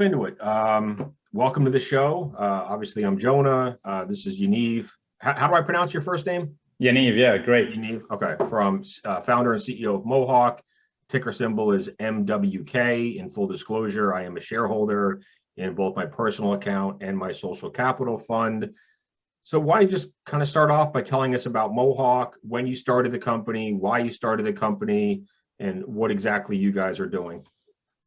Into it. Welcome to the show. Obviously, I'm Jonah. This is Yaniv. How do I pronounce your first name? Yaniv, yeah, great. Yaniv. Okay, from founder and CEO of Mohawk. Ticker symbol is MWK. In full disclosure, I am a shareholder in both my personal account and my social capital fund. So why don't you just kind of start off by telling us about Mohawk, when you started the company, why you started the company, and what exactly you guys are doing?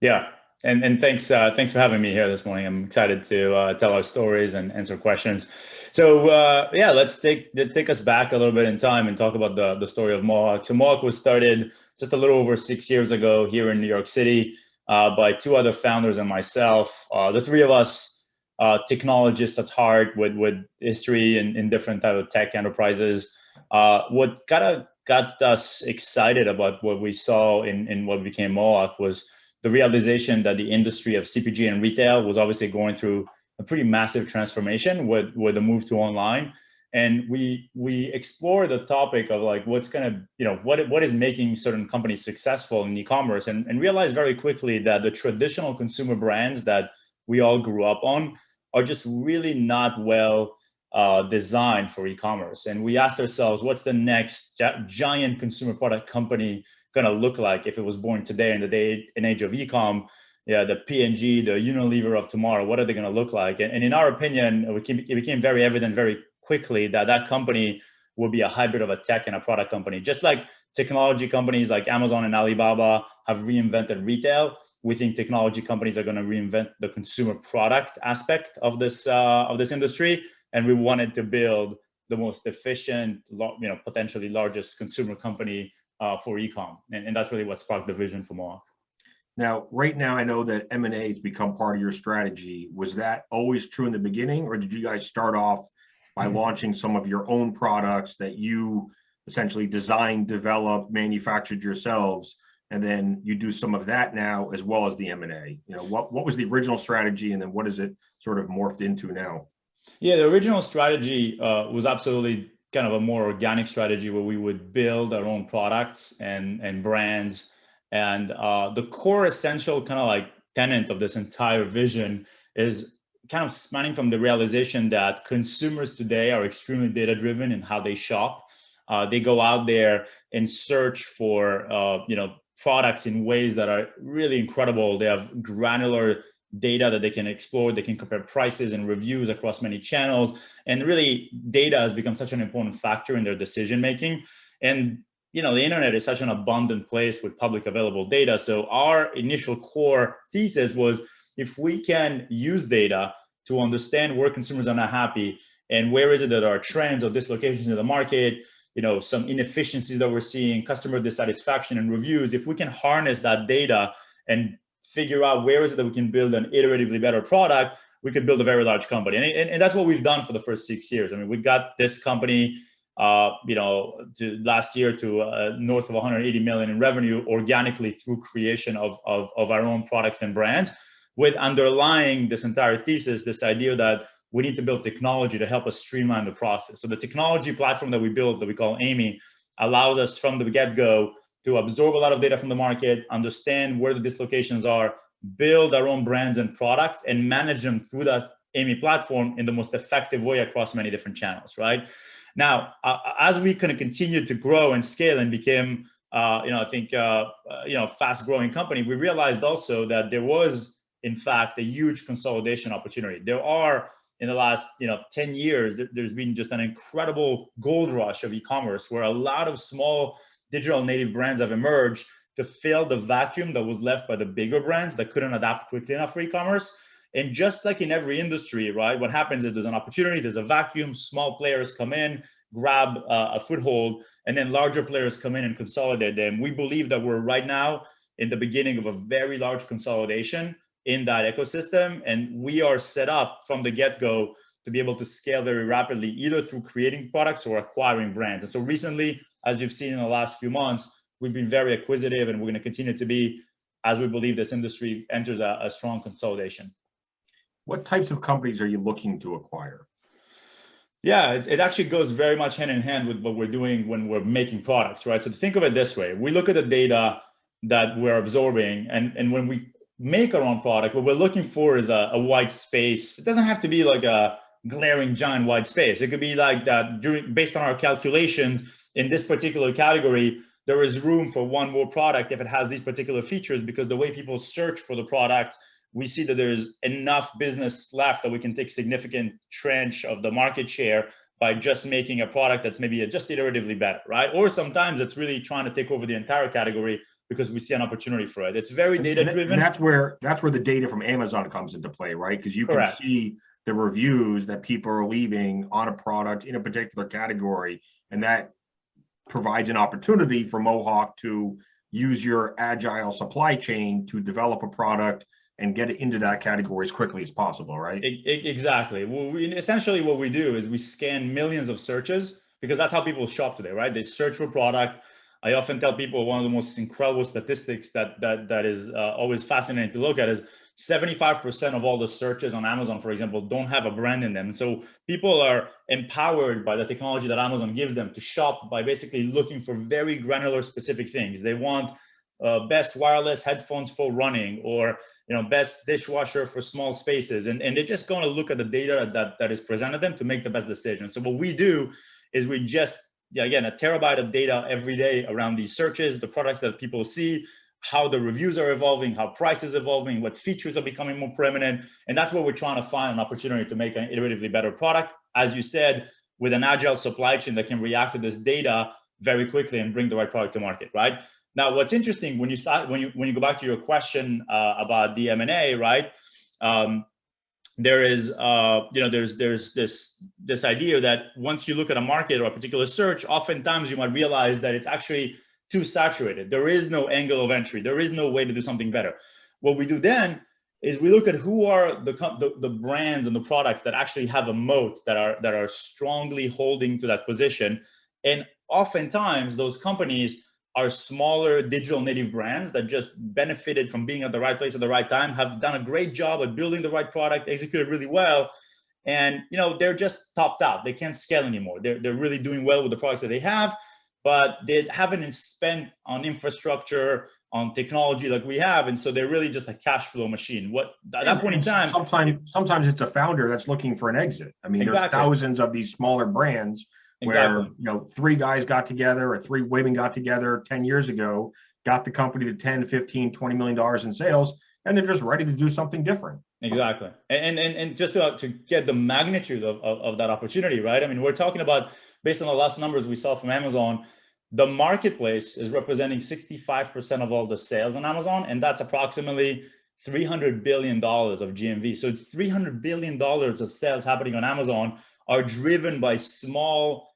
Yeah, and thanks for having me here this morning. I'm excited to tell our stories and answer questions. So yeah, let's take us back a little bit in time and talk about the story of Mohawk. So Mohawk was started just a little over 6 years ago here in New York City by two other founders and myself. The three of us, technologists at heart with history in different type of tech enterprises. What kind of got us excited about what we saw in what became Mohawk was the realization that the industry of CPG and retail was obviously going through a pretty massive transformation with the move to online. And we explore the topic of like what's gonna, what is making certain companies successful in e-commerce, and realize very quickly that the traditional consumer brands that we all grew up on are just really not well designed for e-commerce. And we asked ourselves, what's the next giant consumer product company gonna look like if it was born today in the day and age of e-com? Yeah, the P&G, the Unilever of tomorrow, what are they gonna look like? And in our opinion, it became very evident very quickly that that company will be a hybrid of a tech and a product company. Just like technology companies like Amazon and Alibaba have reinvented retail, we think technology companies are gonna reinvent the consumer product aspect of this industry. And we wanted to build the most efficient, potentially largest consumer company for e-com, and that's really what sparked the vision for Mohawk. Now, right now, I know that M&A has become part of your strategy. Was that always true in the beginning, or did you guys start off by launching some of your own products that you essentially designed, developed, manufactured yourselves, and then you do some of that now as well as the M&A? What was the original strategy, and then what is it sort of morphed into now? Yeah, the original strategy was absolutely kind of a more organic strategy where we would build our own products and brands. And the core essential kind of like tenet of this entire vision is kind of spanning from the realization that consumers today are extremely data driven in how they shop. They go out there and search for products in ways that are really incredible. They have granular data that they can explore. They can compare prices and reviews across many channels. And really, data has become such an important factor in their decision making. And the internet is such an abundant place with public available data. So our initial core thesis was, if we can use data to understand where consumers are not happy and where is it that there are trends or dislocations in the market, some inefficiencies that we're seeing, customer dissatisfaction and reviews, if we can harness that data and figure out where is it that we can build an iteratively better product, we could build a very large company. And that's what we've done for the first 6 years. I mean, we got this company, to last year to north of 180 million in revenue organically through creation of our own products and brands, with underlying this entire thesis, this idea that we need to build technology to help us streamline the process. So the technology platform that we built, that we call Amy, allowed us from the get-go to absorb a lot of data from the market, understand where the dislocations are, build our own brands and products, and manage them through that Amy platform in the most effective way across many different channels, right? Now, as we kind of continue to grow and scale and became, fast-growing company, we realized also that there was, in fact, a huge consolidation opportunity. There are, in the last 10 years, there's been just an incredible gold rush of e-commerce where a lot of small digital native brands have emerged to fill the vacuum that was left by the bigger brands that couldn't adapt quickly enough for e-commerce. And just like in every industry, right, what happens is there's an opportunity, there's a vacuum, small players come in, grab a foothold, and then larger players come in and consolidate them. We believe that we're right now in the beginning of a very large consolidation in that ecosystem, and we are set up from the get-go to be able to scale very rapidly, either through creating products or acquiring brands. And so recently, as you've seen in the last few months, we've been very acquisitive, and we're going to continue to be, as we believe this industry enters a strong consolidation. What types of companies are you looking to acquire? Yeah, it actually goes very much hand in hand with what we're doing when we're making products, right? So think of it this way. We look at the data that we're absorbing, and when we make our own product. What we're looking for is a white space. It doesn't have to be like a glaring giant white space. It could be like that based on our calculations in this particular category, there is room for one more product if it has these particular features, because the way people search for the product, we see that there's enough business left that we can take significant tranche of the market share by just making a product that's maybe just iteratively better, right? Or sometimes it's really trying to take over the entire category because we see an opportunity for it. It's very data driven. And that's where the data from Amazon comes into play, right? Because you can see the reviews that people are leaving on a product in a particular category, and that provides an opportunity for Mohawk to use your agile supply chain to develop a product and get it into that category as quickly as possible, right? Exactly. Well, essentially what we do is we scan millions of searches, because that's how people shop today, right? They search for product. I often tell people one of the most incredible statistics that is always fascinating to look at is 75% of all the searches on Amazon, for example, don't have a brand in them. So people are empowered by the technology that Amazon gives them to shop by basically looking for very granular specific things. They want best wireless headphones for running, or best dishwasher for small spaces, and they're just going to look at the data that is presented to them to make the best decision. So what we do is we just, again, a terabyte of data every day around these searches, the products that people see, how the reviews are evolving, how price is evolving, what features are becoming more prominent, and that's what we're trying to find, an opportunity to make an iteratively better product, as you said, with an agile supply chain that can react to this data very quickly and bring the right product to market, right? Now, what's interesting when you go back to your question about the M&A, right? There is there's this idea that once you look at a market or a particular search, oftentimes you might realize that it's actually too saturated. There is no angle of entry. There is no way to do something better. What we do then is we look at who are the brands and the products that actually have a moat, that are strongly holding to that position, and oftentimes those companies are smaller digital native brands that just benefited from being at the right place at the right time, have done a great job at building the right product, executed really well, and they're just topped out. They can't scale anymore. They're really doing well with the products that they have, but they haven't spent on infrastructure, on technology like we have, and so they're really just a cash flow machine. At that point in time, sometimes it's a founder that's looking for an exit. I mean, There's thousands of these smaller brands where three guys got together or three women got together 10 years ago, got the company to 10, 15, $20 million in sales, and they're just ready to do something different. Exactly. And just to get the magnitude of that opportunity, right? I mean, we're talking about, based on the last numbers we saw from Amazon, the marketplace is representing 65% of all the sales on Amazon, and that's approximately $300 billion of GMV. So it's $300 billion of sales happening on Amazon are driven by small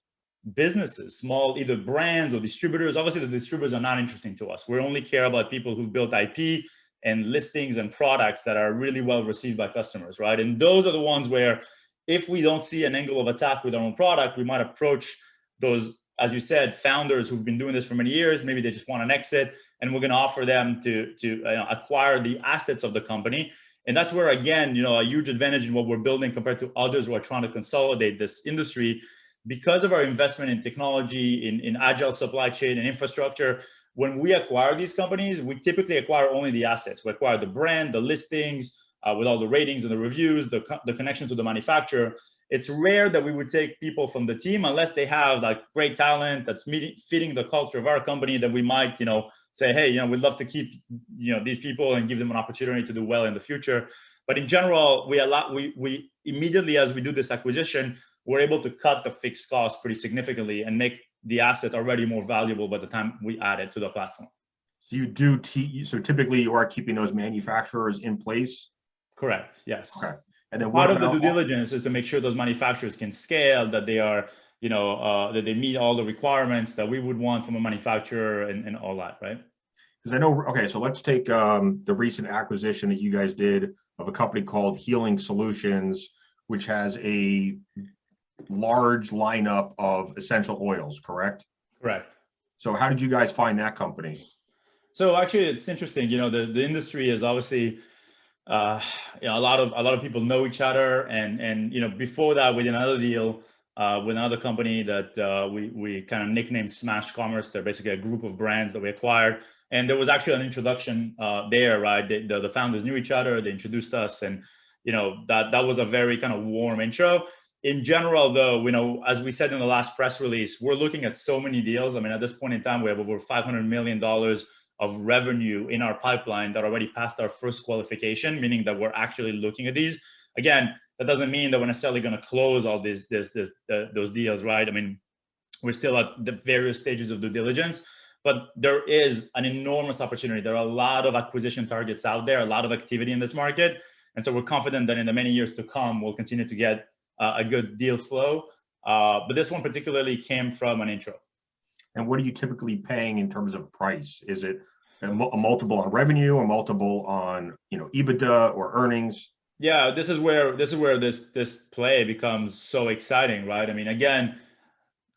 businesses, small either brands or distributors. Obviously, the distributors are not interesting to us. We only care about people who've built IP and listings and products that are really well received by customers, right? And those are the ones where, if we don't see an angle of attack with our own product, we might approach those, as you said, founders who've been doing this for many years. Maybe they just want an exit, and we're going to offer them to acquire the assets of the company. And that's where, again, a huge advantage in what we're building compared to others who are trying to consolidate this industry, because of our investment in technology, in agile supply chain and infrastructure. When we acquire these companies, we typically acquire only the assets. We acquire the brand, the listings, with all the ratings and the reviews, the connection to the manufacturer. It's rare that we would take people from the team unless they have like great talent that's fitting the culture of our company, that we might, say, hey, we'd love to keep, these people and give them an opportunity to do well in the future. But in general, we immediately, as we do this acquisition, we're able to cut the fixed cost pretty significantly and make the asset already more valuable by the time we add it to the platform. So so typically you are keeping those manufacturers in place? Correct. Yes. Okay. And then part of the due diligence is to make sure those manufacturers can scale, that they are, that they meet all the requirements that we would want from a manufacturer, and all that, right? Because I know, okay, so let's take the recent acquisition that you guys did of a company called Healing Solutions, which has a large lineup of essential oils, correct? Correct. So how did you guys find that company? So actually, it's interesting. The industry is obviously, a lot of people know each other, and before that, we did another deal with another company that we kind of nicknamed Smash Commerce. They're basically a group of brands that we acquired, And there was actually an introduction there, right? The founders knew each other, they introduced us, and that was a very kind of warm intro. In general, though, as we said in the last press release, we're looking at so many deals. I mean, at this point in time, we have over $500 million of revenue in our pipeline that already passed our first qualification, meaning that we're actually looking at these. Again, that doesn't mean that we're necessarily going to close all those deals, right? I mean, we're still at the various stages of due diligence, but there is an enormous opportunity. There are a lot of acquisition targets out there, a lot of activity in this market. And so we're confident that in the many years to come, we'll continue to get a good deal flow. But this one particularly came from an intro. And what are you typically paying in terms of price? Is it a multiple on revenue, a multiple on Ebitda or earnings? Yeah, this is where this play becomes so exciting, right? I mean, again,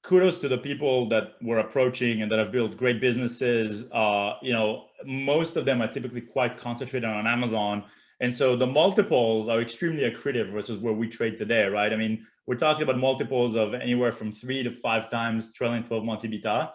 kudos to the people that we're approaching and that have built great businesses. Most of them are typically quite concentrated on Amazon. And so the multiples are extremely accretive versus where we trade today, right? I mean, we're talking about multiples of anywhere from 3 to 5 times trailing 12-month Ebitda.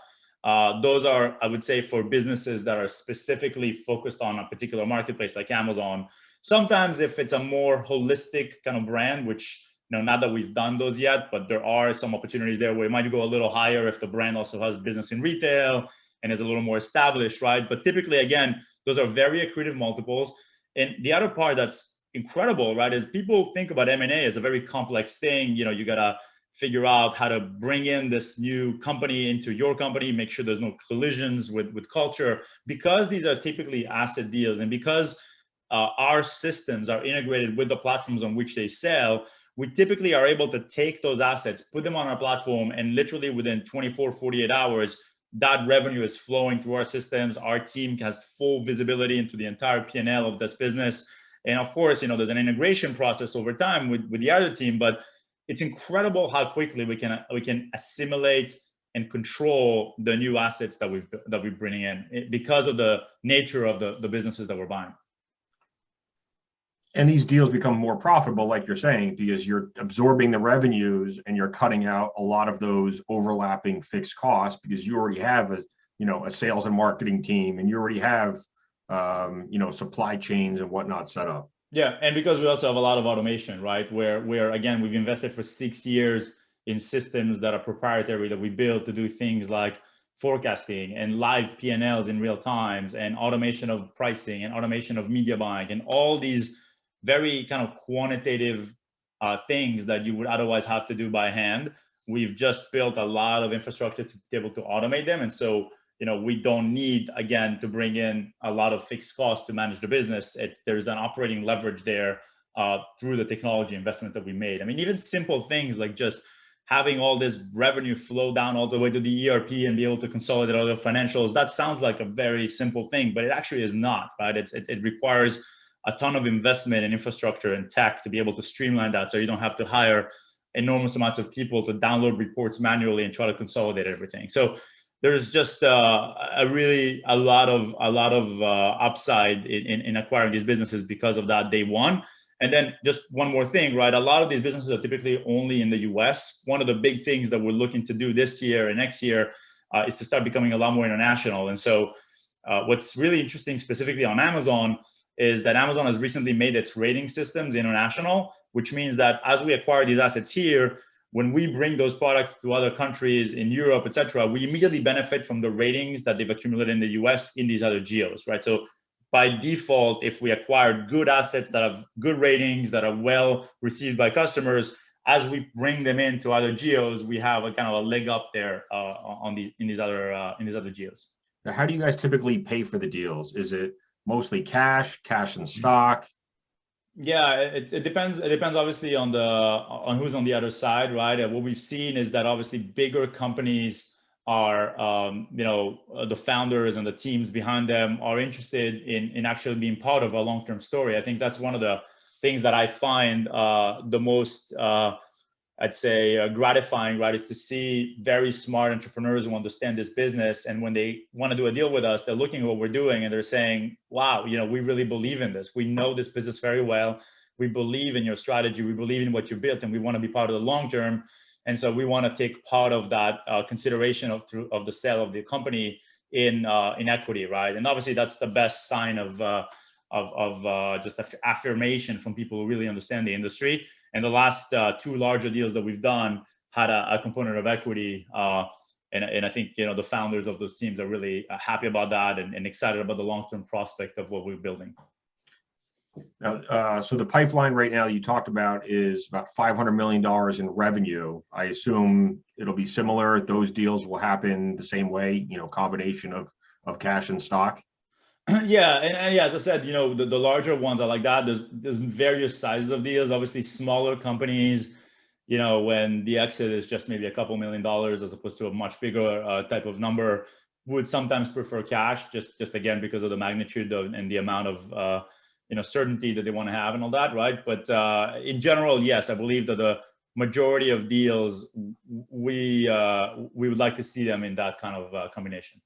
Those are, I would say, for businesses that are specifically focused on a particular marketplace like Amazon. Sometimes if it's a more holistic kind of brand, which not that we've done those yet, but there are some opportunities there where it might go a little higher if the brand also has business in retail and is a little more established, right? But typically, again, those are very accretive multiples. And the other part that's incredible, right, is people think about M&A as a very complex thing. You got to figure out how to bring in this new company into your company, make sure there's no collisions with culture. Because these are typically asset deals and because our systems are integrated with the platforms on which they sell, we typically are able to take those assets, put them on our platform, and literally within 24, 48 hours, that revenue is flowing through our systems. Our team has full visibility into the entire P&L of this business. And of course, there's an integration process over time with the other team, but it's incredible how quickly we can assimilate and control the new assets that we're bringing in because of the nature of the businesses that we're buying. And these deals become more profitable, like you're saying, because you're absorbing the revenues and you're cutting out a lot of those overlapping fixed costs because you already have a sales and marketing team and you already have supply chains and whatnot set up. Yeah, and because we also have a lot of automation, right? Where again, we've invested for 6 years in systems that are proprietary that we build to do things like forecasting and live P&Ls in real times and automation of pricing and automation of media buying and all these very kind of quantitative things that you would otherwise have to do by hand. We've just built a lot of infrastructure to be able to automate them. And so, we don't need, again, to bring in a lot of fixed costs to manage the business. There's an operating leverage there through the technology investment that we made. I mean, even simple things like just having all this revenue flow down all the way to the ERP and be able to consolidate all the financials, that sounds like a very simple thing, but it actually is not, right? It requires a ton of investment in infrastructure and tech to be able to streamline that so you don't have to hire enormous amounts of people to download reports manually and try to consolidate everything. So there's just a lot of upside in acquiring these businesses because of that day one. And then just one more thing, right? A lot of these businesses are typically only in the US. One of the big things that we're looking to do this year and next year is to start becoming a lot more international. And so what's really interesting specifically on Amazon is that Amazon has recently made its rating systems international, which means that as we acquire these assets here, when we bring those products to other countries in Europe, et cetera, we immediately benefit from the ratings that they've accumulated in the US in these other geos, right? So by default, if we acquire good assets that have good ratings, that are well received by customers, as we bring them into other geos, we have a kind of a leg up there in these other geos. Now, how do you guys typically pay for the deals? Is it mostly cash and stock? Yeah, it depends. It depends obviously on who's on the other side, right? What we've seen is that obviously bigger companies are, the founders and the teams behind them are interested in actually being part of a long-term story. I think that's one of the things that I find the most I'd say gratifying, right, is to see very smart entrepreneurs who understand this business. And when they want to do a deal with us, they're looking at what we're doing and they're saying, wow, we really believe in this. We know this business very well. We believe in your strategy. We believe in what you built and we want to be part of the long term. And so we want to take part of that consideration of the sale of the company in equity, right? And obviously that's the best sign of just affirmation from people who really understand the industry. And the last two larger deals that we've done had a component of equity. And I think, the founders of those teams are really happy about that and excited about the long-term prospect of what we're building. Now, so the pipeline right now you talked about is about $500 million in revenue. I assume it'll be similar. Those deals will happen the same way, combination of cash and stock. Yeah, and yeah, as I said, the larger ones are like that. There's various sizes of deals. Obviously, smaller companies, when the exit is just maybe a couple $1 million as opposed to a much bigger type of number, would sometimes prefer cash, just again because of the magnitude and the amount of certainty that they want to have and all that, right? But in general, yes, I believe that the majority of deals we would like to see them in that kind of combination.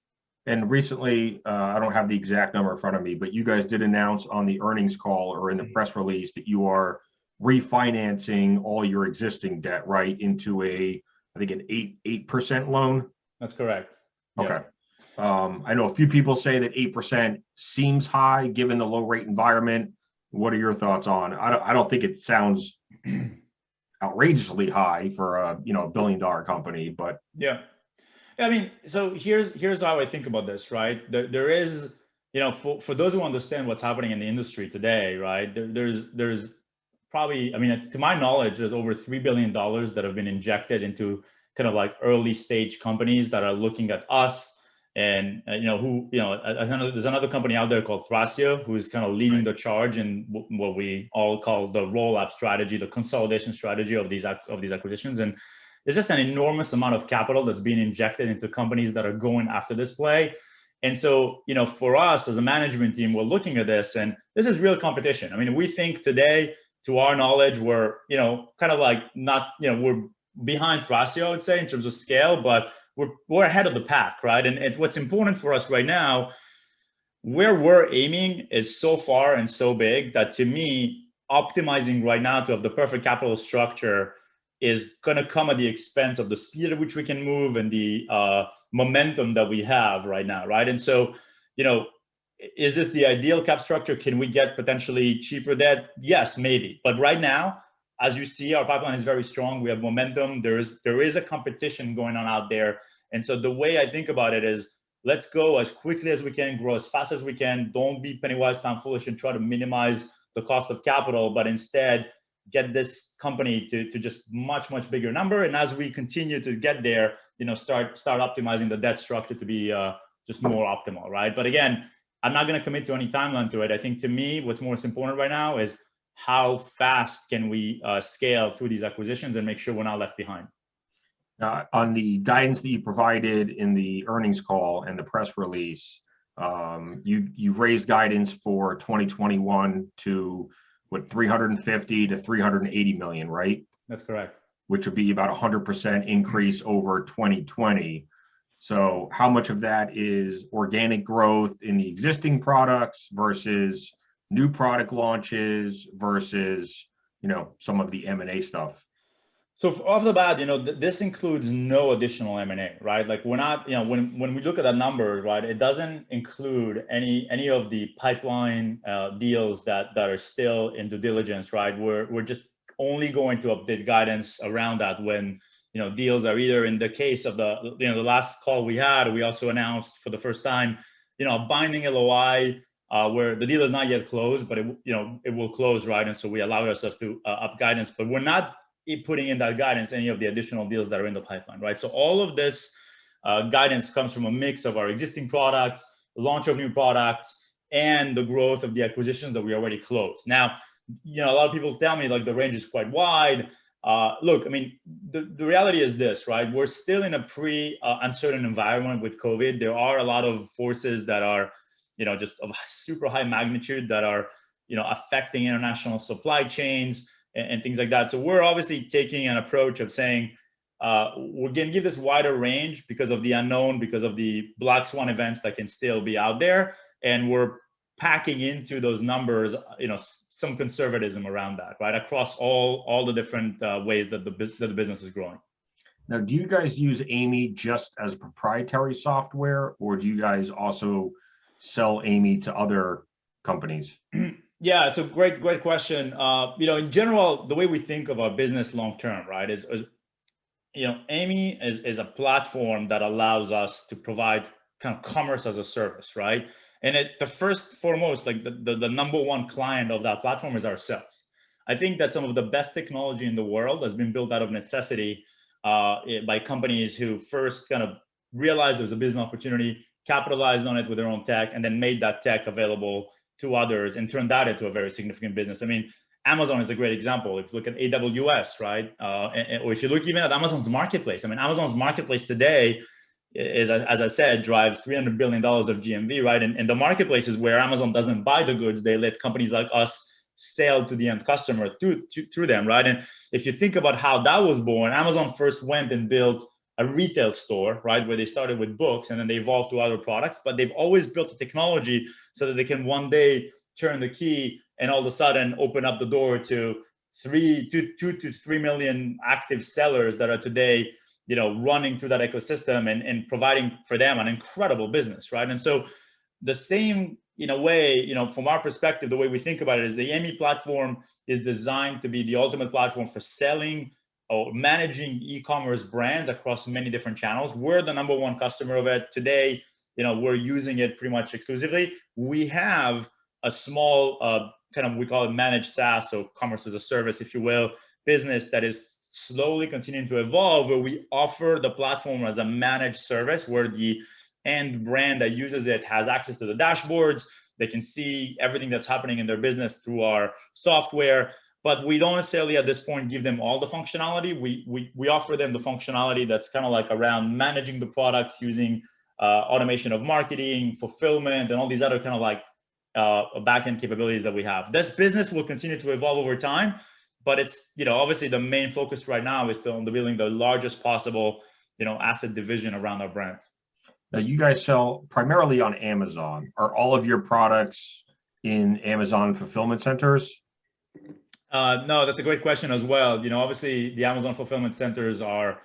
And recently, I don't have the exact number in front of me, but you guys did announce on the earnings call or in the press release that you are refinancing all your existing debt, right, into I think an 8% loan. That's correct. Okay. Yes. I know a few people say that 8% seems high given the low rate environment. What are your thoughts on? I don't think it sounds outrageously high for a $1 billion company, but yeah. I mean, so here's how I think about this, right? There is, for those who understand what's happening in the industry today, right? There's probably, I mean, to my knowledge, there's over $3 billion that have been injected into kind of like early stage companies that are looking at us. And there's another company out there called Thrasio, who is kind of leading the charge in what we all call the roll-up strategy, the consolidation strategy of these acquisitions. And there's just an enormous amount of capital that's being injected into companies that are going after this play. And so, for us as a management team, we're looking at this, and this is real competition. I mean, we think today, to our knowledge, we're, kind of like not, we're behind Thrasio, I would say, in terms of scale, but we're ahead of the pack, right? And what's important for us right now, where we're aiming is so far and so big that, to me, optimizing right now to have the perfect capital structure is going to come at the expense of the speed at which we can move and the momentum that we have right now, right? And so, is this the ideal cap structure? Can we get potentially cheaper debt? Yes, maybe. But right now, as you see, our pipeline is very strong. We have momentum. There is a competition going on out there. And so the way I think about it is, let's go as quickly as we can, grow as fast as we can. Don't be penny wise, pound foolish, and try to minimize the cost of capital, but instead get this company to just much bigger number. And as we continue to get there, start optimizing the debt structure to be just more optimal, right? But again, I'm not going to commit to any timeline to it. I think, to me, what's most important right now is how fast can we scale through these acquisitions and make sure we're not left behind. On the guidance that you provided in the earnings call and the press release, you raised guidance for 2021 to 350 to 380 million, right? That's correct. Which would be about 100% increase over 2020. So how much of that is organic growth in the existing products versus new product launches versus, some of the M&A stuff? So off the bat, this includes no additional M&A, right? Like, we're not, when we look at that number, right, it doesn't include any of the pipeline deals that are still in due diligence, right? We're just only going to update guidance around that when, deals are either, in the case of the last call we had, we also announced for the first time, a binding LOI where the deal is not yet closed, but it will close, right? And so we allowed ourselves to up guidance, but we're not putting in that guidance any of the additional deals that are in the pipeline, right? So all of this guidance comes from a mix of our existing products, launch of new products, and the growth of the acquisitions that we already closed. Now, a lot of people tell me like the range is quite wide. Look, I mean, the reality is this, right? We're still in a pretty uncertain environment with COVID. There are a lot of forces that are, just of super high magnitude that are, affecting international supply chains and things like that. So we're obviously taking an approach of saying, we're going to give this wider range because of the unknown, because of the black swan events that can still be out there. And we're packing into those numbers, some conservatism around that, right? Across all the different ways that the business is growing. Now, do you guys use Amy just as proprietary software, or do you guys also sell Amy to other companies? Yeah, it's a great question. In general, the way we think of our business long term, right, is Amy is a platform that allows us to provide kind of commerce as a service, right? And the first foremost, like the number one client of that platform is ourselves. I think that some of the best technology in the world has been built out of necessity by companies who first kind of realized there was a business opportunity, capitalized on it with their own tech, and then made that tech available to others and turned that into a very significant business. I mean, Amazon is a great example. If you look at AWS, right? Or if you look even at Amazon's marketplace, I mean, Amazon's marketplace today is, as I said, drives $300 billion of GMV, right? And the marketplace is where Amazon doesn't buy the goods. They let companies like us sell to the end customer through them, right? And if you think about how that was born, Amazon first went and built a retail store, right? Where they started with books and then they evolved to other products, but they've always built a technology so that they can one day turn the key and all of a sudden open up the door to 2 to 3 million active sellers that are today, running through that ecosystem and providing for them an incredible business, right? And so the same, in a way, from our perspective, the way we think about it is the Amy platform is designed to be the ultimate platform for selling or managing e-commerce brands across many different channels. We're the number one customer of it today. We're using it pretty much exclusively. We have a small we call it managed SaaS, so commerce as a service, if you will, business that is slowly continuing to evolve, where we offer the platform as a managed service where the end brand that uses it has access to the dashboards. They can see everything that's happening in their business through our software, but we don't necessarily at this point give them all the functionality. We offer them the functionality that's kind of like around managing the products using automation of marketing, fulfillment, and all these other kind of like back-end capabilities that we have. This business will continue to evolve over time, but it's, obviously the main focus right now is on building the largest possible, asset division around our brand. Now, you guys sell primarily on Amazon. Are all of your products in Amazon fulfillment centers? No, that's a great question as well. Obviously the Amazon fulfillment centers are,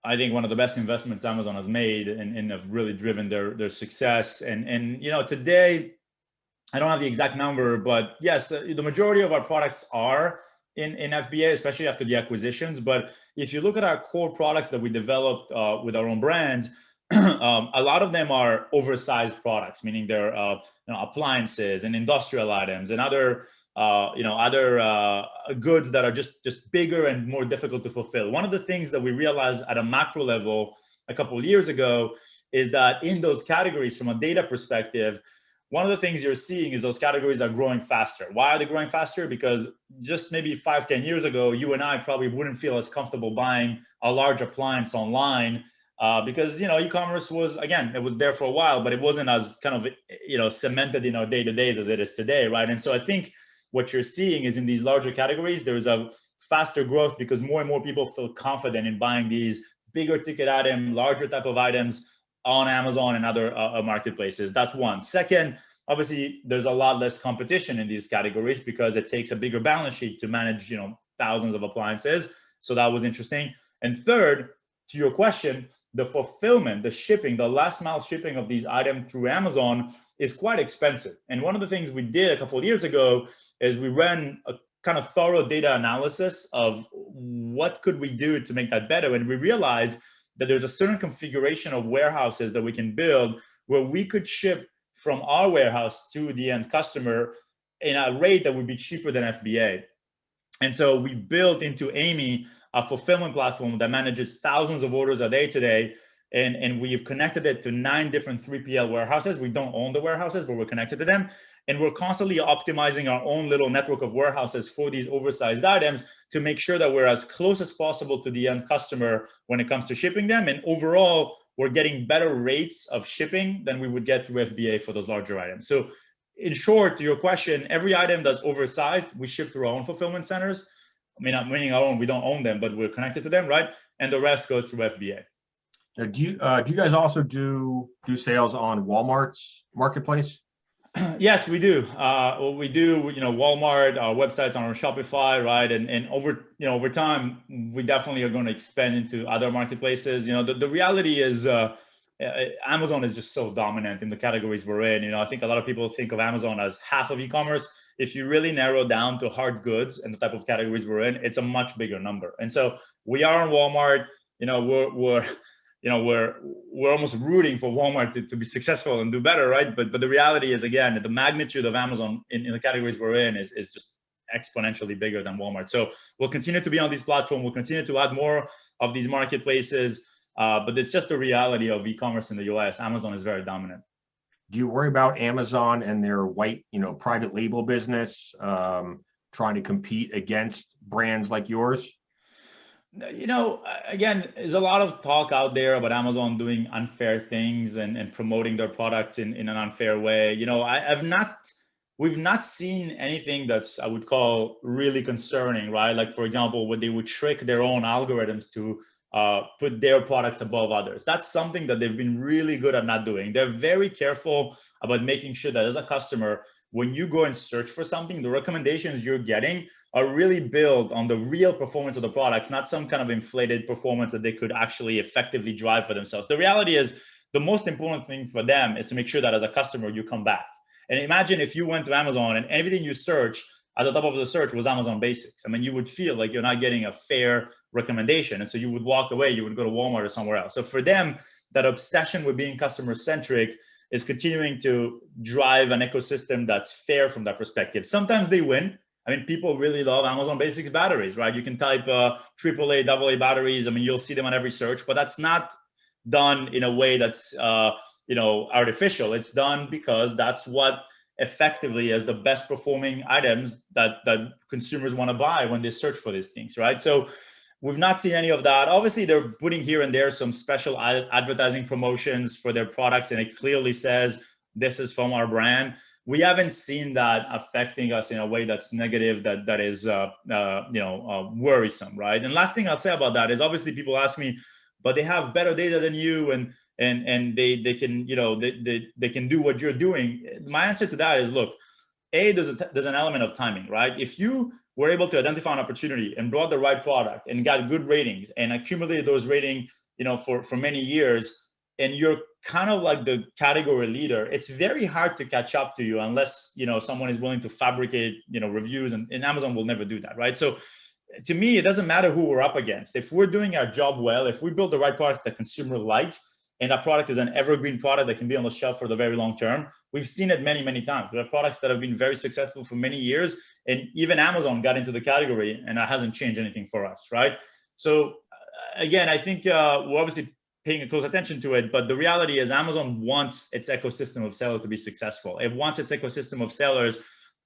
I think, one of the best investments Amazon has made and have really driven their success. And today, I don't have the exact number, but yes, the majority of our products are in FBA, especially after the acquisitions. But if you look at our core products that we developed with our own brands, a lot of them are oversized products, meaning they're appliances and industrial items and other goods that are just bigger and more difficult to fulfill. One of the things that we realized at a macro level a couple of years ago is that in those categories, from a data perspective, one of the things you're seeing is those categories are growing faster. Why are they growing faster? Because just maybe 5-10 years ago, you and I probably wouldn't feel as comfortable buying a large appliance online because, e-commerce was, again, it was there for a while, but it wasn't as kind of, cemented in our day-to-days as it is today, right? And so I think what you're seeing is in these larger categories, there's a faster growth because more and more people feel confident in buying these bigger ticket item, larger type of items on Amazon and other marketplaces. That's one. Second, obviously, there's a lot less competition in these categories because it takes a bigger balance sheet to manage, thousands of appliances. So that was interesting. And third, to your question, the fulfillment, the shipping, the last mile shipping of these items through Amazon is quite expensive. And one of the things we did a couple of years ago is we ran a kind of thorough data analysis of what could we do to make that better. And we realized that there's a certain configuration of warehouses that we can build where we could ship from our warehouse to the end customer in a rate that would be cheaper than FBA. And so we built into Amy a fulfillment platform that manages thousands of orders a day today. And we've connected it to 9 different 3PL warehouses. We don't own the warehouses, but we're connected to them. And we're constantly optimizing our own little network of warehouses for these oversized items to make sure that we're as close as possible to the end customer when it comes to shipping them. And overall, we're getting better rates of shipping than we would get through FBA for those larger items. So in short, to your question, every item that's oversized, we ship through our own fulfillment centers. I mean, not meaning our own, we don't own them, but we're connected to them, right? And the rest goes through FBA. Now, do you guys also do sales on Walmart's marketplace? Yes, we do. Well, we do. Walmart, our websites on our Shopify, right? And over time, we definitely are going to expand into other marketplaces. The reality is, Amazon is just so dominant in the categories we're in. I think a lot of people think of Amazon as half of e-commerce. If you really narrow down to hard goods and the type of categories we're in, it's a much bigger number. And so we are on Walmart. We're almost rooting for Walmart to be successful and do better, right? But the reality is, again, the magnitude of Amazon in the categories we're in is just exponentially bigger than Walmart. So we'll continue to be on these platforms. We'll continue to add more of these marketplaces. But it's just the reality of e-commerce in the US. Amazon is very dominant. Do you worry about Amazon and their white, private label business trying to compete against brands like yours? Again, there's a lot of talk out there about Amazon doing unfair things and promoting their products in an unfair way. We've not seen anything that's, I would call, really concerning, right? Like, for example, when they would trick their own algorithms to put their products above others. That's something that they've been really good at not doing. They're very careful about making sure that as a customer, when you go and search for something, the recommendations you're getting are really built on the real performance of the products, not some kind of inflated performance that they could actually effectively drive for themselves. The reality is, the most important thing for them is to make sure that as a customer, you come back. And imagine if you went to Amazon and everything you search at the top of the search was Amazon Basics. I mean, you would feel like you're not getting a fair recommendation. And so you would walk away, you would go to Walmart or somewhere else. So for them, that obsession with being customer centric is continuing to drive an ecosystem that's fair from that perspective. Sometimes they win. I mean, people really love Amazon Basics batteries, right? You can type AAA, AA batteries. I mean, you'll see them on every search, but that's not done in a way that's artificial. It's done because that's what effectively as the best performing items that consumers want to buy when they search for these things, right? So we've not seen any of that. Obviously, they're putting here and there some special advertising promotions for their products, and it clearly says this is from our brand. We haven't seen that affecting us in a way that's negative, that is worrisome, right? And last thing I'll say about that is, obviously people ask me, but they have better data than you, and they can they can do what you're doing. My answer to that is, look, there's an element of timing, right? If you were able to identify an opportunity and brought the right product and got good ratings and accumulated those ratings, for many years, and you're kind of like the category leader, it's very hard to catch up to you unless someone is willing to fabricate reviews, and Amazon will never do that, right? So to me, it doesn't matter who we're up against. If we're doing our job well, if we build the right product that consumer like, and that product is an evergreen product that can be on the shelf for the very long term, we've seen it many, many times. We have products that have been very successful for many years, and even Amazon got into the category, and that hasn't changed anything for us, right? So again, I think we're obviously paying a close attention to it, but the reality is Amazon wants its ecosystem of sellers to be successful. It wants its ecosystem of sellers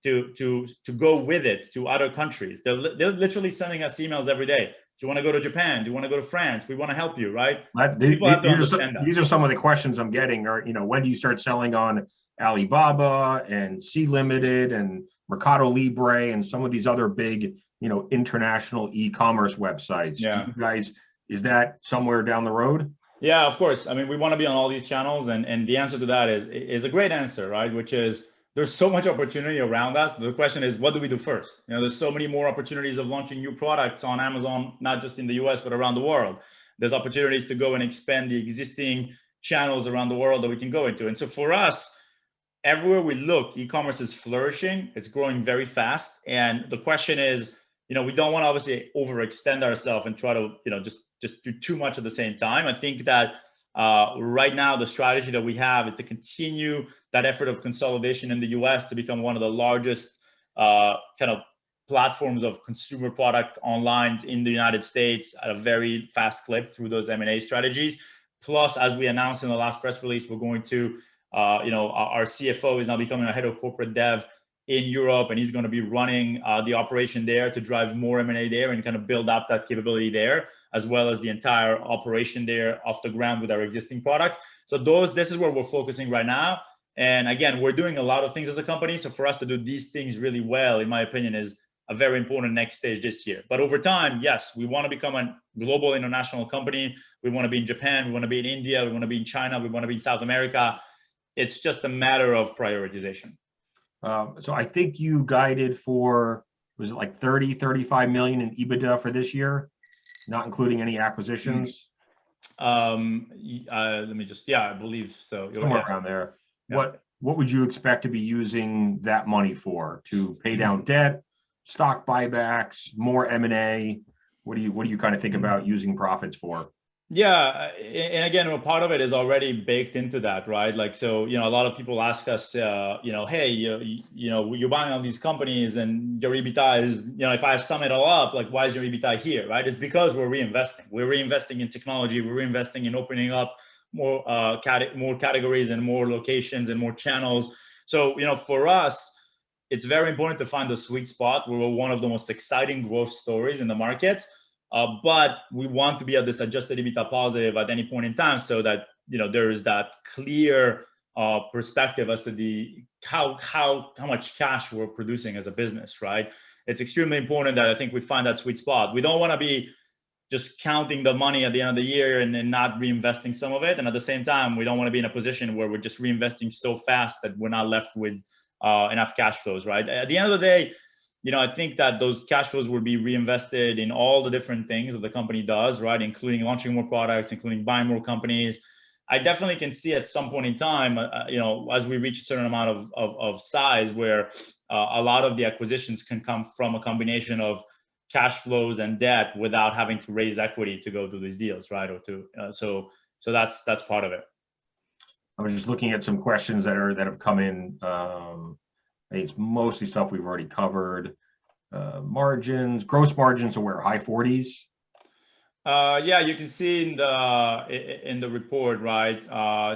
to go with it to other countries. They're literally sending us emails every day. Do you want to go to Japan? Do you want to go to France? We want to help you, right? People have to understand that. These are some of the questions I'm getting. Are, when do you start selling on Alibaba and Sea Limited and Mercado Libre and some of these other big, international e-commerce websites? Yeah. Do you guys, is that somewhere down the road? Yeah, of course. I mean, we want to be on all these channels, and the answer to that is a great answer, right? Which is, there's so much opportunity around us. The question is, what do we do first? There's so many more opportunities of launching new products on Amazon, not just in the US, but around the world. There's opportunities to go and expand the existing channels around the world that we can go into. And so for us, everywhere we look, e-commerce is flourishing. It's growing very fast. And the question is, we don't want to obviously overextend ourselves and try to, just do too much at the same time. I think that right now, the strategy that we have is to continue that effort of consolidation in the US to become one of the largest kind of platforms of consumer product online in the United States at a very fast clip through those M&A strategies. Plus, as we announced in the last press release, we're going to, our CFO is now becoming a head of corporate dev in Europe, and he's going to be running the operation there to drive more M&A there and kind of build up that capability there, as well as the entire operation there off the ground with our existing product. So this is where we're focusing right now. And again, we're doing a lot of things as a company. So for us to do these things really well, in my opinion, is a very important next stage this year. But over time, yes, we want to become a global international company. We want to be in Japan. We want to be in India. We want to be in China. We want to be in South America. It's just a matter of prioritization. So I think you guided for, was it like 35 million in EBITDA for this year, not including any acquisitions? Let me just, yeah, I believe so. Somewhere around there. Yeah. What would you expect to be using that money for? To pay down debt, stock buybacks, more M&A? What do you kind of think about using profits for? Yeah, and again, a part of it is already baked into that, right? Like, so, a lot of people ask us, hey, you're buying all these companies and your Ebitda is, if I sum it all up, like, why is your Ebitda here, right? It's because we're reinvesting. We're reinvesting in technology. We're reinvesting in opening up more categories and more locations and more channels. So, for us, it's very important to find the sweet spot where we're one of the most exciting growth stories in the market. But we want to be at this adjusted EBITDA positive at any point in time, so that there is that clear perspective as to how much cash we're producing as a business, right? It's extremely important that I think we find that sweet spot. We don't want to be just counting the money at the end of the year and then not reinvesting some of it, and at the same time, we don't want to be in a position where we're just reinvesting so fast that we're not left with enough cash flows, right? At the end of the day, I think that those cash flows will be reinvested in all the different things that the company does, right? Including launching more products, including buying more companies. I definitely can see at some point in time, as we reach a certain amount of size, where a lot of the acquisitions can come from a combination of cash flows and debt without having to raise equity to go do these deals, right? Or so that's part of it. I was just looking at some questions that have come in. It's mostly stuff we've already covered. Margins, gross margins are where, high 40s? Yeah, you can see in the report, right?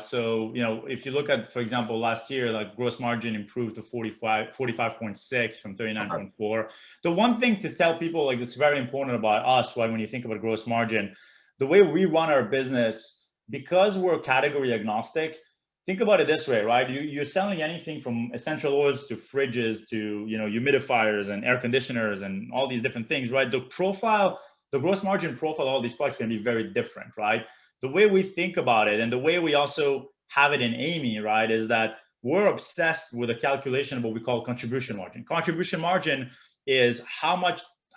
So if you look at, for example, last year, like gross margin improved to 45.6 from 39.4. Okay. The one thing to tell people, like, it's very important about us, right? When you think about gross margin, the way we run our business, because we're category agnostic. Think about it this way, right? You're selling anything from essential oils to fridges to humidifiers and air conditioners and all these different things, right? The gross margin profile of all these products can be very different, right? The way we think about it and the way we also have it in Amy, right, is that we're obsessed with a calculation of what we call contribution margin. Contribution margin is how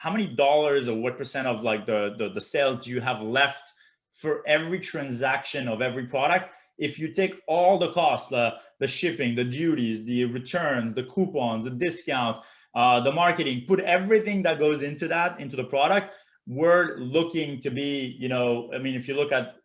many dollars or what percent of like the sales do you have left for every transaction of every product. If you take all the costs, the shipping, the duties, the returns, the coupons, the discount, the marketing, put everything that goes into the product, we're looking to be, if you look at,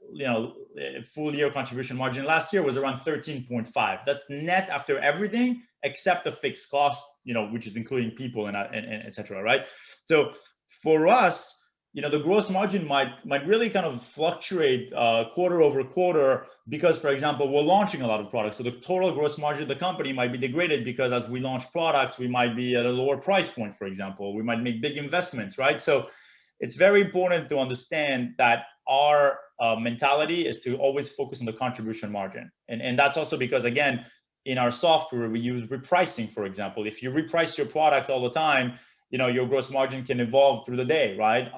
full year contribution margin last year was around 13.5. That's net after everything except the fixed cost, which is including people and et cetera, right? So for us, the gross margin might really kind of fluctuate quarter over quarter because, for example, we're launching a lot of products. So the total gross margin of the company might be degraded because as we launch products, we might be at a lower price point, for example. We might make big investments, right? So it's very important to understand that our mentality is to always focus on the contribution margin. And that's also because, again, in our software, we use repricing, for example. If you reprice your product all the time, your gross margin can evolve through the day, right?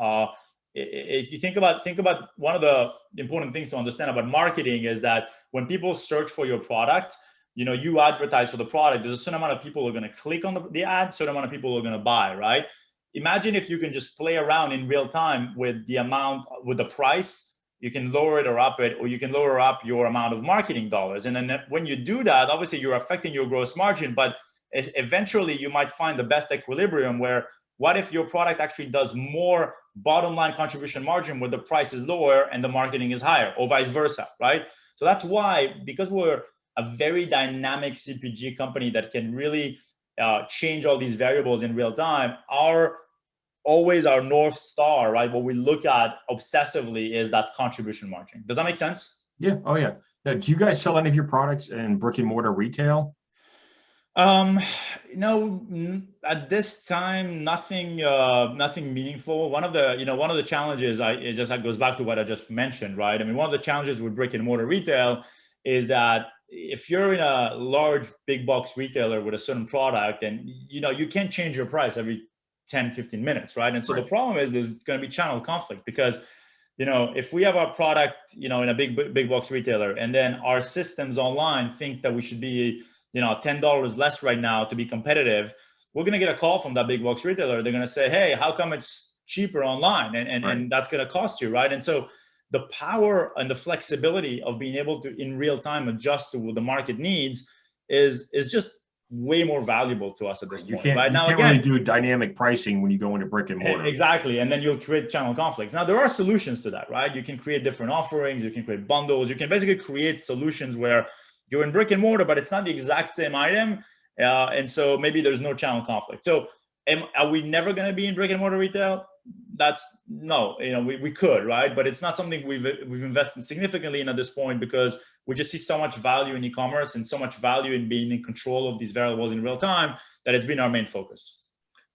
If you think about one of the important things to understand about marketing is that when people search for your product, you advertise for the product, there's a certain amount of people who are going to click on the ad, certain amount of people who are going to buy, right? Imagine if you can just play around in real time with the price. You can lower it or up it, or you can lower up your amount of marketing dollars. And then when you do that, obviously you're affecting your gross margin, but eventually you might find the best equilibrium where what if your product actually does more bottom line contribution margin where the price is lower and the marketing is higher, or vice versa, right? So that's why, because we're a very dynamic CPG company that can really change all these variables in real time, our North Star, right, what we look at obsessively is that contribution margin. Does that make sense? Yeah. Oh yeah. Now, do you guys sell any of your products in brick and mortar retail? No, at this time, nothing meaningful. One of the challenges, it just goes back to what I just mentioned, right? I mean, one of the challenges with brick and mortar retail is that if you're in a large big box retailer with a certain product, and you can't change your price every 10, 15 minutes, right? And so The problem is there's going to be channel conflict because if we have our product, in a big box retailer, and then our systems online think that we should be, $10 less right now to be competitive, we're going to get a call from that big box retailer. They're going to say, hey, how come it's cheaper online? And that's going to cost you, right? And so the power and the flexibility of being able to, in real time, adjust to what the market needs is just way more valuable to us at this point. Right now, you can't really do dynamic pricing when you go into brick and mortar. Exactly, and then you'll create channel conflicts. Now, there are solutions to that, right? You can create different offerings, you can create bundles, you can basically create solutions where you're in brick and mortar, but it's not the exact same item, and so maybe there's no channel conflict. So, are we never going to be in brick and mortar retail? That's no, we could, right? But it's not something we've invested significantly in at this point, because we just see so much value in e-commerce and so much value in being in control of these variables in real time that it's been our main focus.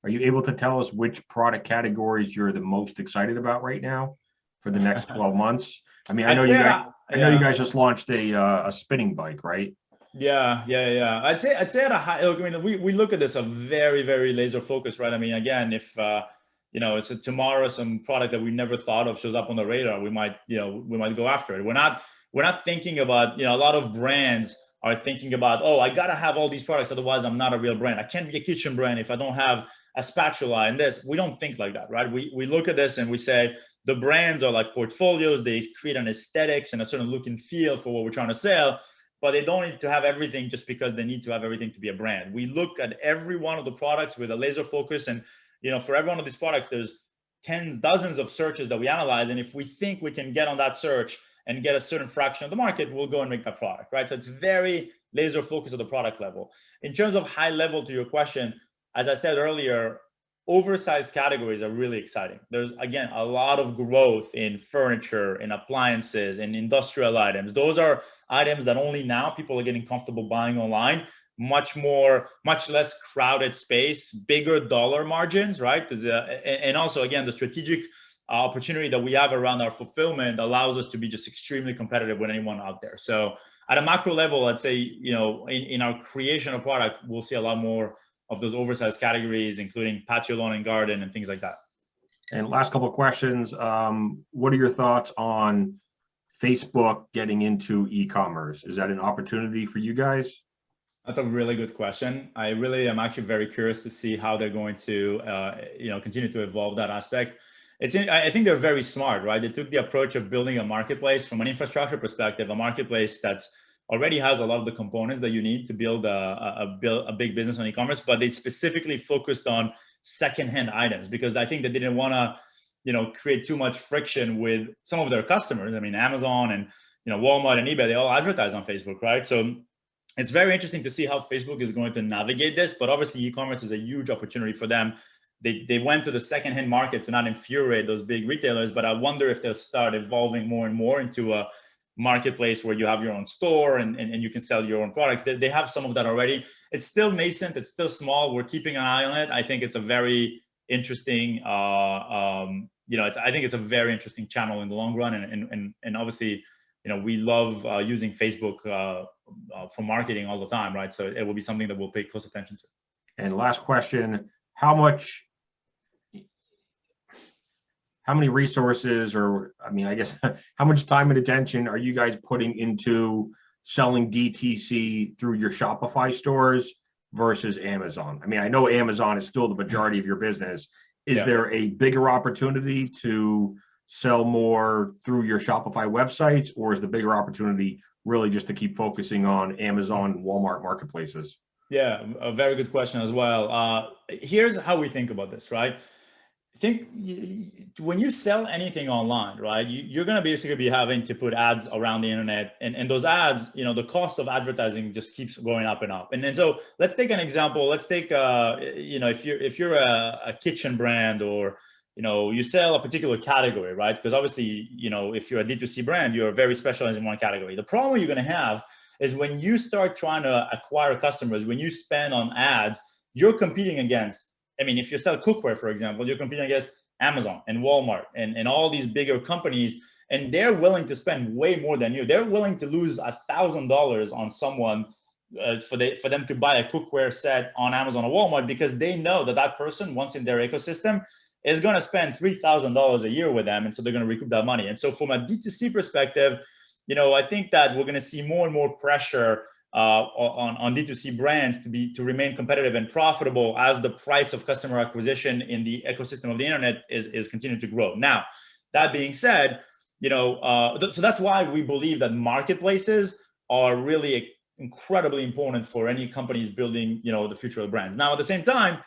Are you able to tell us which product categories you're the most excited about right now for the next 12 months? I mean, I know you guys just launched a spinning bike, right? Yeah. I'd say at a high. I mean, we look at this a very, very laser focused, right? I mean, again, if it's tomorrow some product that we never thought of shows up on the radar, we might go after it. We're not thinking about, a lot of brands are thinking about, oh, I gotta have all these products, otherwise I'm not a real brand. I can't be a kitchen brand if I don't have a spatula and this. We don't think like that, right? We look at this and we say the brands are like portfolios. They create an aesthetics and a certain look and feel for what we're trying to sell, but they don't need to have everything just because they need to have everything to be a brand. We look at every one of the products with a laser focus, and for every one of these products, there's dozens of searches that we analyze, and if we think we can get on that search and get a certain fraction of the market, we'll go and make that product, right? So it's very laser focused at the product level. In terms of high level to your question, as I said earlier, oversized categories are really exciting. There's, again, a lot of growth in furniture, in appliances, in industrial items. Those are items that only now people are getting comfortable buying online. Much less crowded space, bigger dollar margins, right? And also, again, the strategic opportunity that we have around our fulfillment allows us to be just extremely competitive with anyone out there. So at a macro level, I'd say, in our creation of product, we'll see a lot more of those oversized categories, including patio, lawn, and garden, and things like that. And last couple of questions. What are your thoughts on Facebook getting into e-commerce? Is that an opportunity for you guys? That's a really good question. I really am actually very curious to see how they're going to, continue to evolve that aspect. I think they're very smart, right? They took the approach of building a marketplace from an infrastructure perspective, a marketplace that's already has a lot of the components that you need to build a big business on e-commerce, but they specifically focused on secondhand items, because I think they didn't want to, create too much friction with some of their customers. I mean, Amazon and, Walmart and eBay, they all advertise on Facebook, right? So it's very interesting to see how Facebook is going to navigate this, but obviously e-commerce is a huge opportunity for them. They went to the secondhand market to not infuriate those big retailers, but I wonder if they'll start evolving more and more into a marketplace where you have your own store and you can sell your own products. They have some of that already. It's still nascent. It's still small. We're keeping an eye on it. I think it's a very interesting, I think it's a very interesting channel in the long run. And obviously, we love using Facebook for marketing all the time, right? So it will be something that we'll pay close attention to. And last question, how many resources, or I guess, how much time and attention are you guys putting into selling DTC through your Shopify stores versus Amazon? I mean, I know Amazon is still the majority of your business. Is there a bigger opportunity to sell more through your Shopify websites, or is the bigger opportunity really just to keep focusing on Amazon and Walmart marketplaces? Yeah, a very good question as well. Here's how we think about this, right? I think when you sell anything online, right, you're going to basically be having to put ads around the internet, and those ads, the cost of advertising just keeps going up and up. And then so let's take an example. Let's take, if you're a kitchen brand, or you sell a particular category, right? Because obviously, if you're a D2C brand, you're very specialized in one category. The problem you're going to have is when you start trying to acquire customers, when you spend on ads, you're competing against, if you sell cookware, for example, you're competing against Amazon and Walmart and all these bigger companies, and they're willing to spend way more than you. They're willing to lose $1,000 on someone for them to buy a cookware set on Amazon or Walmart, because they know that person, once in their ecosystem, is going to spend $3,000 a year with them, and so they're going to recoup that money. And so from a D2C perspective, I think that we're going to see more and more pressure on D2C brands to remain competitive and profitable as the price of customer acquisition in the ecosystem of the internet is continuing to grow. Now, that being said, so that's why we believe that marketplaces are really incredibly important for any companies building, the future of brands. Now, at the same time,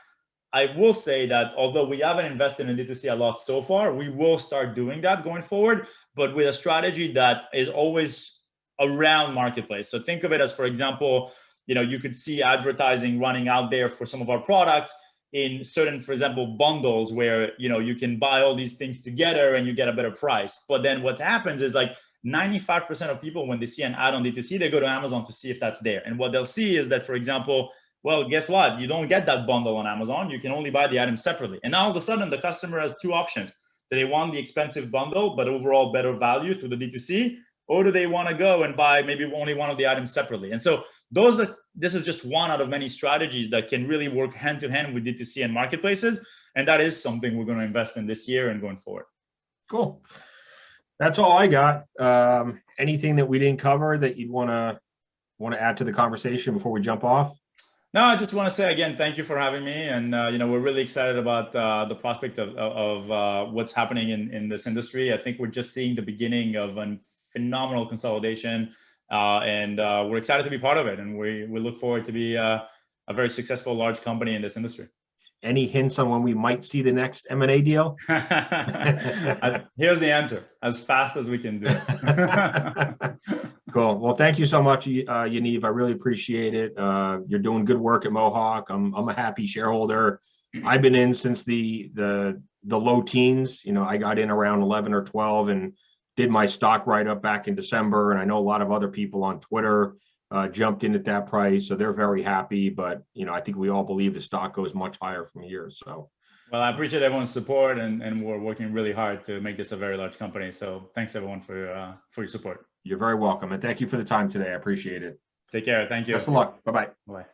I will say that although we haven't invested in D2C a lot so far, we will start doing that going forward, but with a strategy that is always around marketplace. So think of it as, for example, you could see advertising running out there for some of our products in certain, for example, bundles where, you can buy all these things together and you get a better price. But then what happens is like 95% of people, when they see an ad on D2C, they go to Amazon to see if that's there. And what they'll see is that, for example, well, guess what? You don't get that bundle on Amazon. You can only buy the item separately. And now all of a sudden, the customer has two options. Do they want the expensive bundle, but overall better value through the D2C? Or do they want to go and buy maybe only one of the items separately? And so this is just one out of many strategies that can really work hand to hand with D2C and marketplaces. And that is something we're going to invest in this year and going forward. Cool. That's all I got. Anything that we didn't cover that you'd want to add to the conversation before we jump off? No, I just want to say again, thank you for having me. And, we're really excited about the prospect of what's happening in this industry. I think we're just seeing the beginning of a phenomenal consolidation, and we're excited to be part of it. And we look forward to be a very successful large company in this industry. Any hints on when we might see the next M&A deal? Here's the answer: as fast as we can do it. Cool. Well, thank you so much, Yaniv. I really appreciate it. You're doing good work at Mohawk. I'm a happy shareholder. I've been in since the low teens. I got in around 11 or 12 and did my stock write-up back in December. And I know a lot of other people on Twitter jumped in at that price, so they're very happy. But I think we all believe the stock goes much higher from here. So, well, I appreciate everyone's support, and we're working really hard to make this a very large company. So thanks everyone for your support. You're very welcome, and thank you for the time today. I appreciate it. Take care. Thank you. Best of luck. Bye-bye. Bye.